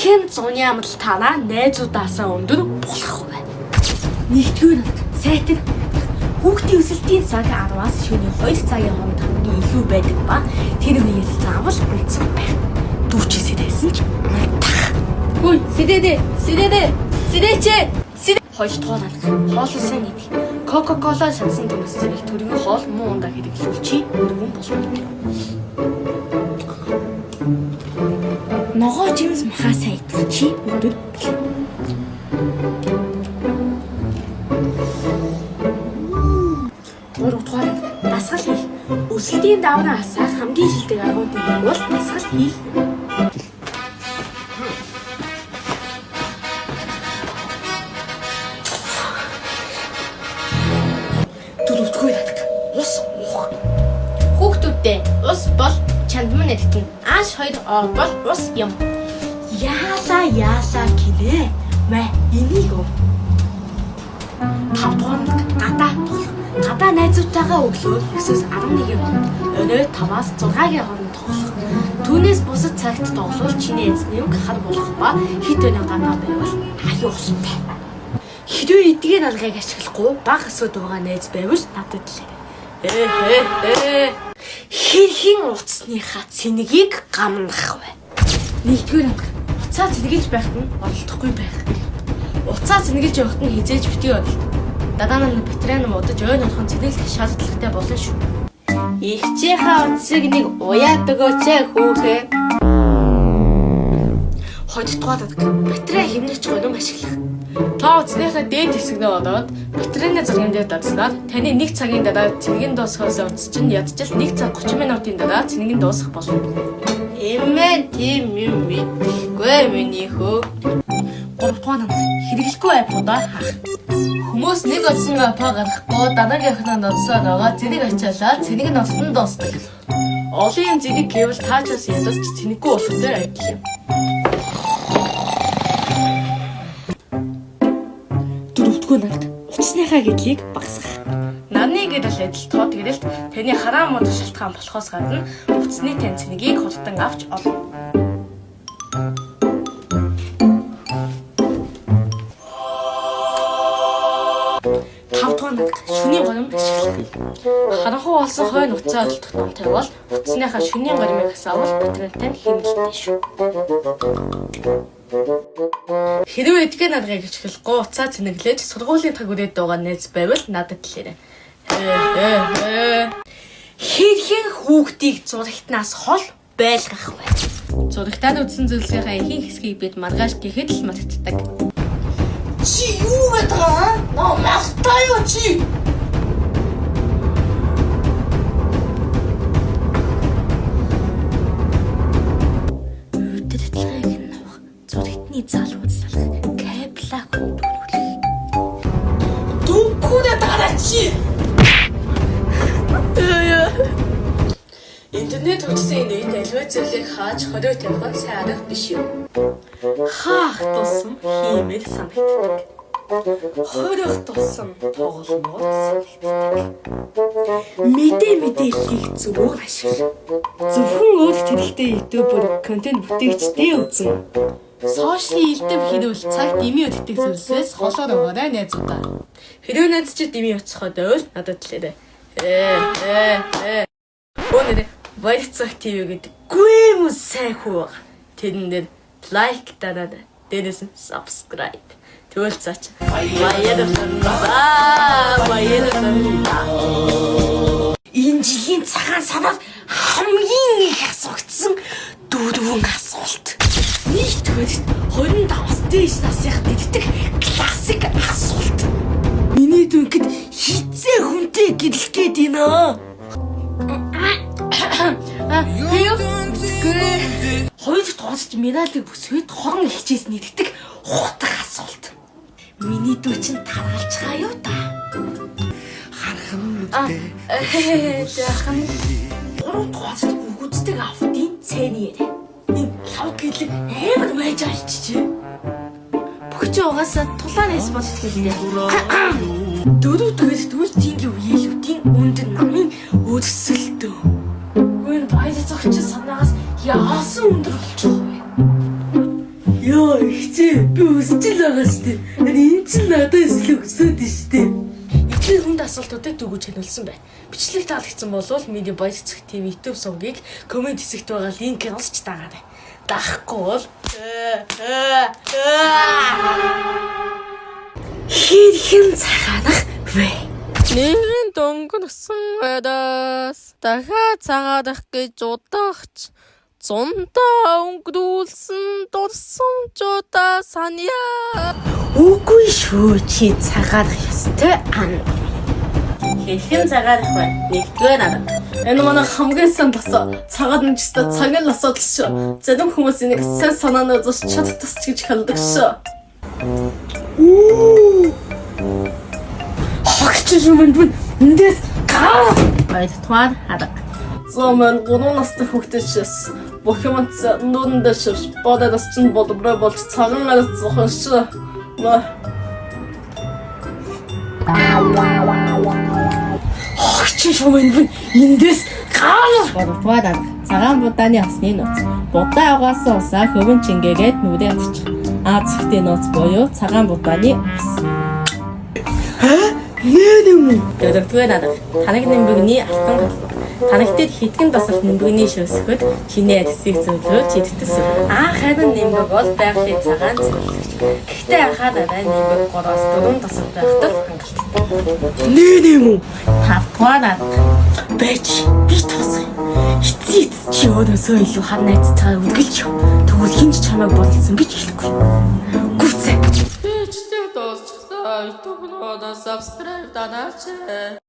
Хийхэн зуны амтал танаа найзуудаасаа өндөр болох вэ? Нэгдүгээр нь сайтар хүүхдийн өсөлтийн цаг 10-аас шөнийн 2 цагийн хооронд хамгийн илүү байдаг ба тэр үеэс заавал үлдсэн байх. Дүүчээсээ байсан ч унтах. Хүй, сэрээч. Хоёрдугаар нь хоолсоо нэгдэх. Кока-кола шатсан төмөс зэрэг төрийн хоол муу ундаа хэрэглүүлчих өргөн болно. Ногоо жимс махаа сайдвар чи өндөр болно. Гуравдугаар нь дасгал хийх. Өсөлтийн давнаа асаах хамгийн шилдэг аргуудын нэг бол дасгал хийх. Ус уух. Хүүхдүүдтэй ус бол чандман нэгтэн. Ааш 2 бол ус юм. Яалаа гинэ. Мэ энийг өө. Тавдугаар гадаа найзуудтайгаа өглөө 9-с 11-ийн хооронд өнөө 5-аас 6-гийн хооронд тоглох. Түүнээс бусад цагт тоглол чиний эзний үг хар болох ба хэд өнөө гадаа байвал аюу усантай. Хэрвээ эдгээр алгыг ашиглахгүй бага асуудаг байгаа найз байвал надад л. Хэрхэн уцсныхаа цэнийг гамнах вэ? Нэгдүгээр анги. Уцаа цэнгэлж байхад нь оролдохгүй байх. Уцаа цэнгэлж явахад нь хизээж битгий оролд. Дадаа нь батарей муудаж ойн унахын цэнгэлэх шаардлагатай болно шүү. Ихчийнхаа уцыг нэг уяад өгөөч хүүхээ. Хоёрдугаар батарей хэмнэж гоном ашиглах. Та уцсныхаа дээд хэсэгнээ одоод батарейны зарган дээр дадснаар таны 1 цагийн дараа цэнгийн дуусахаас уцс чинь ядчил 1 цаг 30 минутын дараа цэнгийн дуусах болно. Эмээ тийм юм мэдхгүй миний хөө. Гуравдугаар нь хэрэглэхгүй аппуудаа хаах. Хүмүүс нэг олсон аппаа гаргахгүй дараагийнхнаа нодсоор байгаа зэрэг ачаалаа цэнийг нь олсон дуусдаг. Олон юм зэрэг гэвэл таачаас ядаж цэнэггүй болохтой адил юм. Уцсныхаа гэдлийг багасгах. Нарны гэдэл адил тоо тэгрэлт таны хараа мод шалтгаан болохоос гадна уцсны тань цэнийг хурдан авч олно. Тавдугаар шөнийн горим ашиглах. Харанхуй болсон хойно уцаа олдох номтой бол уцсныхаа шөнийн горимыг хасаавал батарейтай хэмнэлттэй шүү. Хэрвээ эдгээр наргыг ашиглахгүй уцаа цэнэглэж сургуулийн таг үрээд байгаа найз байвал надад хэлээрэй. Хэрхэн хүүхдийг зурагтнаас хол байлгах вэ? Зурагтаад үзсэн зүйлсийнхаа ихэнх хэсгийг бид маргааш гэхэд л мартдаг. Чи юу гэдээ? Ноо мартаа юу чи? Залууд салах кабла хөвдүүлэх. Дүүкүдэ дараач. Интернет хүчсэн үед аливаа зүйлийг хааж хорио тавих нь сайн арга биш юм. Хаах тусам хиймэл санагддаг. Хориох тусам тогломоор санагддаг. Мэдээллийг зөвөр ашиглах. Зөвхөн өөрт хэрэгтэй YouTube-оор контент бүтээгчдээ үзэн. Сошиалын элдэв хэрүүл цагт дэмий өдөртөг зүйлсээс холоор байгаарай найзуудаа. Хэрвээ найз чи дэмий оцоход байвал надад хэлээрэй. Өнөөдөр Баярцаг ТV гэдэг гүм сайн хүү. Тэрэн дээр лайк дараад дээрээс нь subscribe. Тэгвэл цаач. Баярлалаа. Энэ жилийн цагаан санаад хамгийн их асуугдсан дөрвөн асуулт. Нийтдээ 25-аас дээш насынх диддэг классик асуулт. Миний дүнгэд хизээ хүнтэй гэрлэх гээд байна. Хоёр тооцож медалийг бүсгээд хорон хичээс нэгддэг хутга асуулт. Миний дүү чинь тараалцгаа юу та? Хархан үдтэй. Яхан. Гурав тооцож өгөөцдөг автын цэний. Энэ лав гэлэг амар байж алчижээ. Бүгч угаасаа тулаанаас бодлоо. Дөрөв дөрөв дүүртийн үеэлүүдийн өндөр намын өрсөлдөө. Гүн баяр зогч санаагаас яасан өндөр болчих вэ? Яа ихчээ би өсчил байгаа штэ. Энэ чинь надаас илүү өсөөд штэ. Эдгээр хүнд асуултуудыг дүүгүүж хянуулсан бай. Бичлэг таалагдсан болвол Media Boys цэг TV YouTube сувгийг комент хэсэгт байгаа линкээр олж дагаарай. Даахгүй бол Хэрхэн цагаанах вэ? нэгэн дөнгөрсөн гадаас дахиад цагаадах гэж удаагч зундаа өнгөрүүлсэн дурсамжуудаа саньяа. Үгүй шүү чи цагаанах ёстой ан. Хэрхэн цагаадах вэ? Нэгдүгээр арга. Энэ манай хамгийн сайн тасаа цагаад нэгчтэй цагийн асуудал шүү. Зарим хүмүүс энийг сайн санааны зурч чад тасч гэж хэлдэг шүү. Хогч юмд эндээс гаа. Хоёрдугаар арга. Зомон 3 настай хүүхдээс бүх юм нүдэндээ шивш бодоос чинь болброо болж цагаан нарт зохон шүү. Хогч юмд эндээс гаа. Гуравдугаар арга. Цагаан будааны осны нууц. Будаа угаасан усаа хөвөн чингээгээд нүдээ ятчих. Цэгтээ нууц буюу цагаан будааны ус. Нэр юм уу? Дөрөвдүгээр арга. Таныг нэмбэгний алтан галбар. Танагтад хитгэн дасах нэмбэгний шөөсгөд чиний эцсийг зөвлөөж идэгдэсэн. Харин нэмбэг бол байгалийн цагаан зөвлөгч. Гэхдээ анхаад арай нэмбэг 3-4 дасах байхад хангалттай. Нэр юм уу? Тавдугаар арга. Бэж би тусах. Эцсий чи өөрөөсөө илүү хар найзтайгаа үргэлж яв. Тэгвэл хинч чамайг бодлсон гэж хэлэхгүй. Гүцээ. Бичтэй дуусчихсан. YouTube-ноос subscribe дараач.